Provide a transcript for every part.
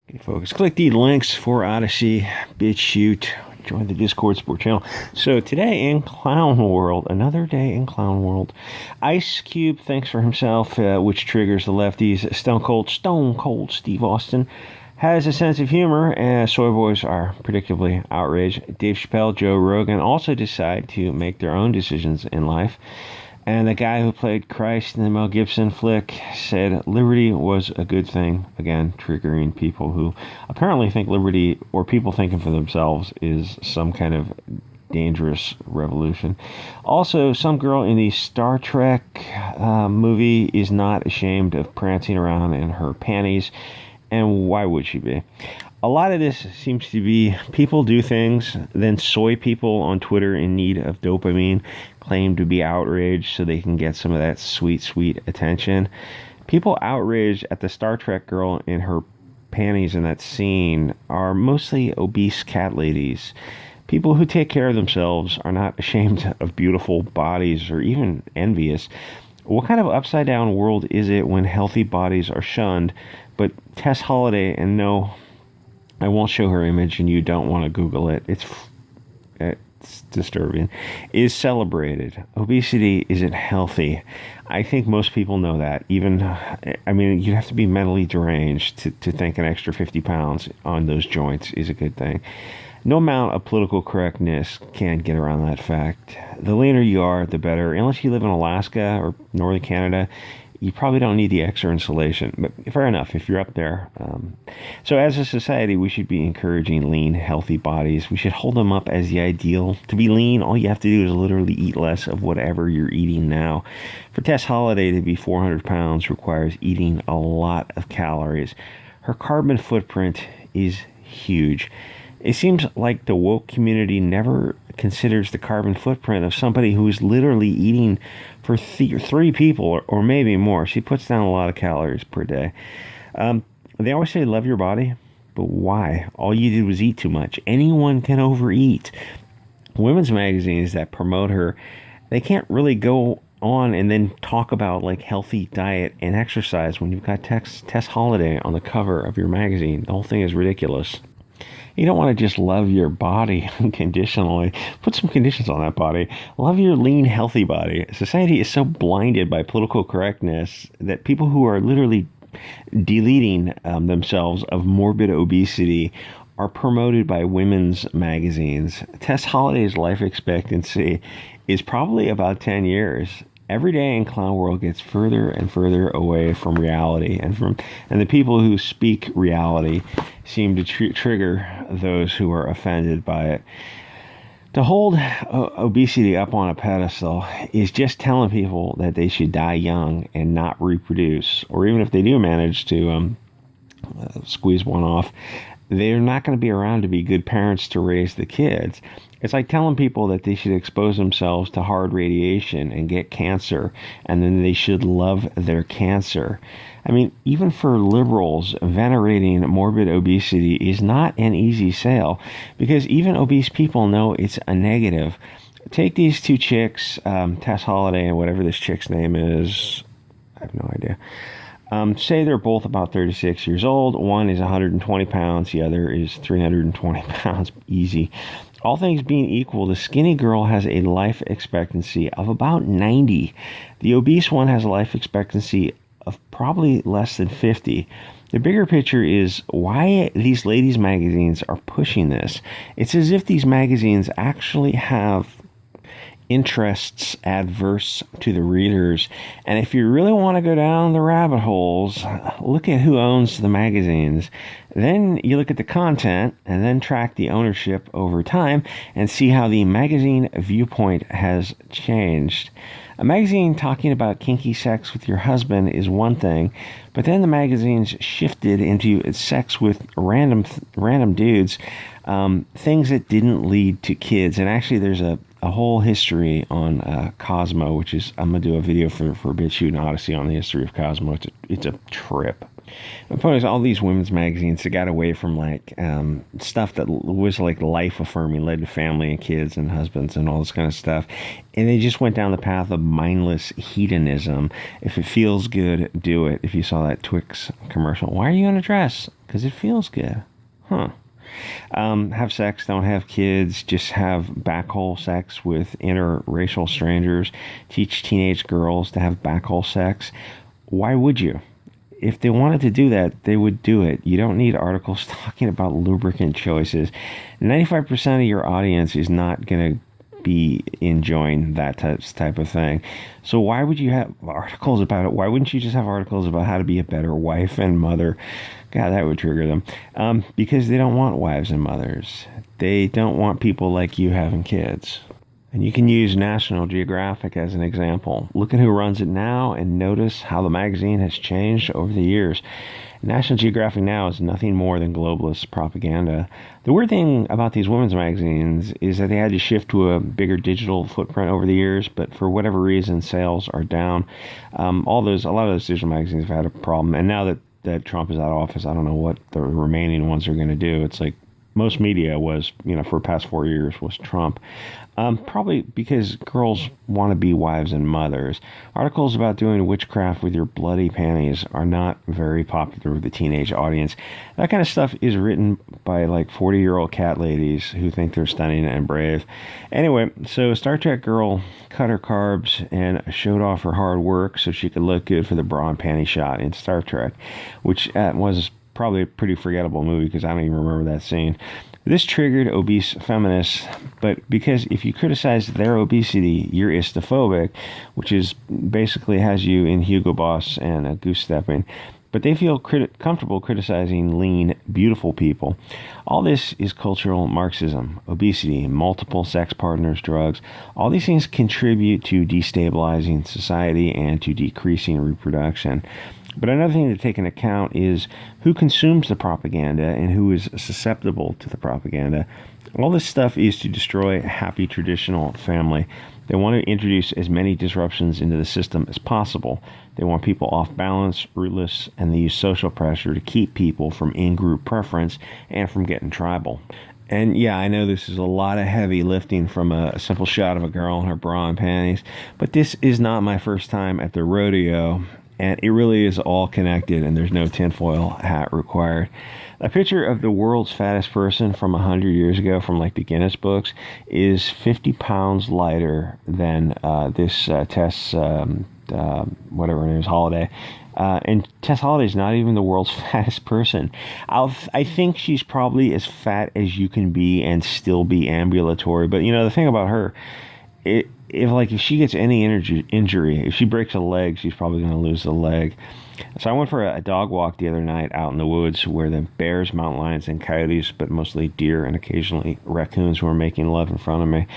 Okay, folks, click the links for Odysee, Bit Chute, join the Discord support channel. So today in Clown World, another day in Clown World, Ice Cube thinks for himself, which triggers the lefties. Stone Cold Steve Austin has a sense of humor, and soy boys are predictably outraged. Dave Chappelle, Joe Rogan also decide to make their own decisions in life. And the guy who played Christ in the Mel Gibson flick said liberty was a good thing. Again, triggering people who apparently think liberty, or people thinking for themselves, is some kind of dangerous revolution. Also, some girl in the Star Trek movie is not ashamed of prancing around in her panties. And why would she be? A lot of this seems to be people do things, then soy people on Twitter in need of dopamine claim to be outraged so they can get some of that sweet, sweet attention. People outraged at the Star Trek girl in her panties in that scene are mostly obese cat ladies. People who take care of themselves are not ashamed of beautiful bodies or even envious. What kind of upside down world is it when healthy bodies are shunned, but Tess Holliday, and no, I won't show her image and you don't want to Google it, it's disturbing, is celebrated. Obesity isn't healthy. I think most people know that. Even, I mean, you have to be mentally deranged to think an extra 50 pounds on those joints is a good thing. No amount of political correctness can get around that fact. The leaner you are, the better. Unless you live in Alaska or northern Canada, you probably don't need the extra insulation, but fair enough if you're up there. So as a society, we should be encouraging lean, healthy bodies. We should hold them up as the ideal. To be lean, all you have to do is literally eat less of whatever you're eating now. For Tess Holliday to be 400 pounds requires eating a lot of calories. Her carbon footprint is huge. It seems like the woke community never considers the carbon footprint of somebody who is literally eating for three people or maybe more. She puts down a lot of calories per day. They always say love your body, but why? All you did was eat too much. Anyone can overeat. Women's magazines that promote her, they can't really go on and then talk about like healthy diet and exercise when you've got Tess Holliday on the cover of your magazine. The whole thing is ridiculous. You don't want to just love your body unconditionally. Put some conditions on that body. Love your lean, healthy body. Society is so blinded by political correctness that people who are literally deleting themselves of morbid obesity are promoted by women's magazines. Tess Holliday's life expectancy is probably about 10 years. Every day in Clown World gets further and further away from reality, and the people who speak reality seem to trigger those who are offended by it. To hold obesity up on a pedestal is just telling people that they should die young and not reproduce, or even if they do manage to squeeze one off, they're not going to be around to be good parents to raise the kids. It's like telling people that they should expose themselves to hard radiation and get cancer, and then they should love their cancer. I mean, even for liberals, venerating morbid obesity is not an easy sale, because even obese people know it's a negative. Take these two chicks, Tess Holliday and whatever this chick's name is, I have no idea. Say they're both about 36 years old. One is 120 pounds. The other is 320 pounds. Easy. All things being equal, the skinny girl has a life expectancy of about 90. The obese one has a life expectancy of probably less than 50. The bigger picture is why these ladies' magazines are pushing this. It's as if these magazines actually have interests adverse to the readers. And if you really want to go down the rabbit holes, look at who owns the magazines. Then you look at the content and then track the ownership over time and see how the magazine viewpoint has changed. A magazine talking about kinky sex with your husband is one thing, but then the magazine's shifted into sex with random dudes, things that didn't lead to kids. And actually there's a whole history on Cosmo, which is, I'm going to do a video for Bit Chute and Odysee on the history of Cosmo. It's a trip. The point is, all these women's magazines, they got away from like stuff that was like life affirming, led to family and kids and husbands and all this kind of stuff. And they just went down the path of mindless hedonism. If it feels good, do it. If you saw that Twix commercial, why are you going to dress? Because it feels good. Huh. Have sex, don't have kids, just have backhole sex with interracial strangers. Teach teenage girls to have backhole sex. Why would you? If they wanted to do that, they would do it. You don't need articles talking about lubricant choices. 95% of your audience is not going to be enjoying that type of thing. So why would you have articles about it? Why wouldn't you just have articles about how to be a better wife and mother? God, that would trigger them. Because they don't want wives and mothers. They don't want people like you having kids. And you can use National Geographic as an example. Look at who runs it now and notice how the magazine has changed over the years. National Geographic now is nothing more than globalist propaganda. The weird thing about these women's magazines is that they had to shift to a bigger digital footprint over the years, but for whatever reason, sales are down. A lot of those digital magazines have had a problem. And now that Trump is out of office, I don't know what the remaining ones are going to do. It's like most media was, for the past 4 years was Trump. Probably because girls want to be wives and mothers. Articles about doing witchcraft with your bloody panties are not very popular with the teenage audience. That kind of stuff is written by like 40-year-old cat ladies who think they're stunning and brave. Anyway, so Star Trek girl cut her carbs and showed off her hard work so she could look good for the bra and panty shot in Star Trek, which was probably a pretty forgettable movie because I don't even remember that scene. This triggered obese feminists, but because if you criticize their obesity, you're istophobic, which is basically has you in Hugo Boss and goose stepping. But they feel comfortable criticizing lean, beautiful people. All this is cultural Marxism, obesity, multiple sex partners, drugs. All these things contribute to destabilizing society and to decreasing reproduction. But another thing to take into account is who consumes the propaganda and who is susceptible to the propaganda. All this stuff is to destroy a happy traditional family. They want to introduce as many disruptions into the system as possible. They want people off balance, rootless, and they use social pressure to keep people from in-group preference and from getting tribal. And yeah, I know this is a lot of heavy lifting from a simple shot of a girl in her bra and panties, but this is not my first time at the rodeo. And it really is all connected, and there's no tinfoil hat required. A picture of the world's fattest person from 100 years ago from like the Guinness books is 50 pounds lighter than this Tess, whatever her name is, Holiday. And Tess Holiday is not even the world's fattest person. I think she's probably as fat as you can be and still be ambulatory. But, the thing about her, if she gets any injury, if she breaks a leg, she's probably going to lose the leg. So I went for a dog walk the other night out in the woods where the bears, mountain lions, and coyotes, but mostly deer and occasionally raccoons were making love in front of me.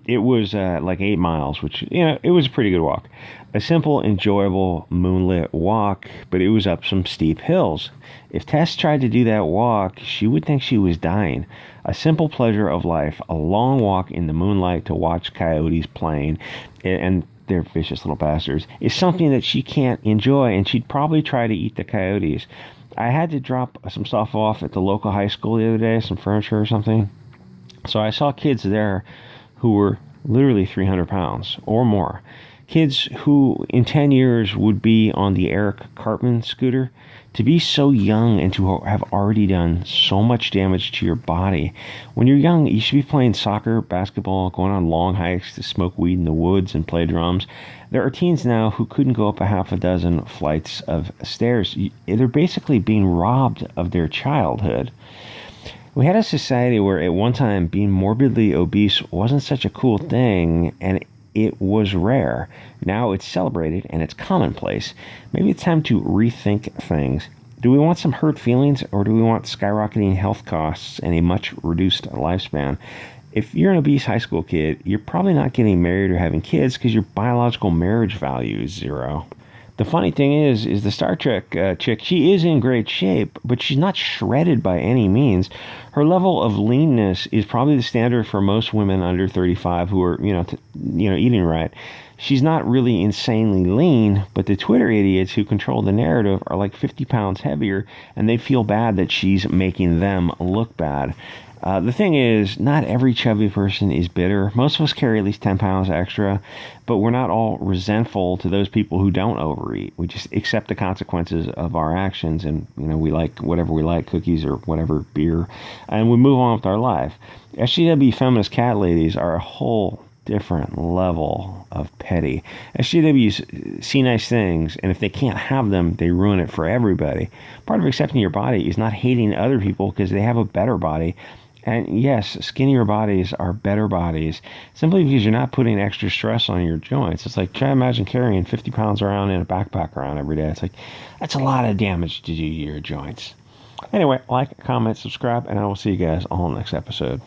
It was like 8 miles, which, it was a pretty good walk. A simple, enjoyable, moonlit walk, but it was up some steep hills. If Tess tried to do that walk, she would think she was dying. A simple pleasure of life, a long walk in the moonlight to watch coyotes playing, and they're vicious little bastards, is something that she can't enjoy, and she'd probably try to eat the coyotes. I had to drop some stuff off at the local high school the other day, some furniture or something. So I saw kids there who were literally 300 pounds or more. Kids who in 10 years would be on the Eric Cartman scooter. To be so young and to have already done so much damage to your body. When you're young, you should be playing soccer, basketball, going on long hikes to smoke weed in the woods and play drums. There are teens now who couldn't go up a half a dozen flights of stairs. They're basically being robbed of their childhood. We had a society where at one time being morbidly obese wasn't such a cool thing, and it was rare. Now it's celebrated and it's commonplace. Maybe it's time to rethink things. Do we want some hurt feelings, or do we want skyrocketing health costs and a much reduced lifespan? If you're an obese high school kid, you're probably not getting married or having kids because your biological marriage value is 0. The funny thing is the Star Trek chick, she is in great shape, but she's not shredded by any means. Her level of leanness is probably the standard for most women under 35 who are, eating right. She's not really insanely lean, but the Twitter idiots who control the narrative are like 50 pounds heavier, and they feel bad that she's making them look bad. The thing is, not every chubby person is bitter. Most of us carry at least 10 pounds extra, but we're not all resentful to those people who don't overeat. We just accept the consequences of our actions, and we like whatever we like, cookies or whatever, beer, and we move on with our life. SJW feminist cat ladies are a whole different level of petty. SJWs see nice things, and if they can't have them, they ruin it for everybody. Part of accepting your body is not hating other people because they have a better body. And yes, skinnier bodies are better bodies simply because you're not putting extra stress on your joints. It's like, try to imagine carrying 50 pounds around in a backpack around every day. It's like, that's a lot of damage to do to your joints. Anyway, like, comment, subscribe, and I will see you guys on the next episode.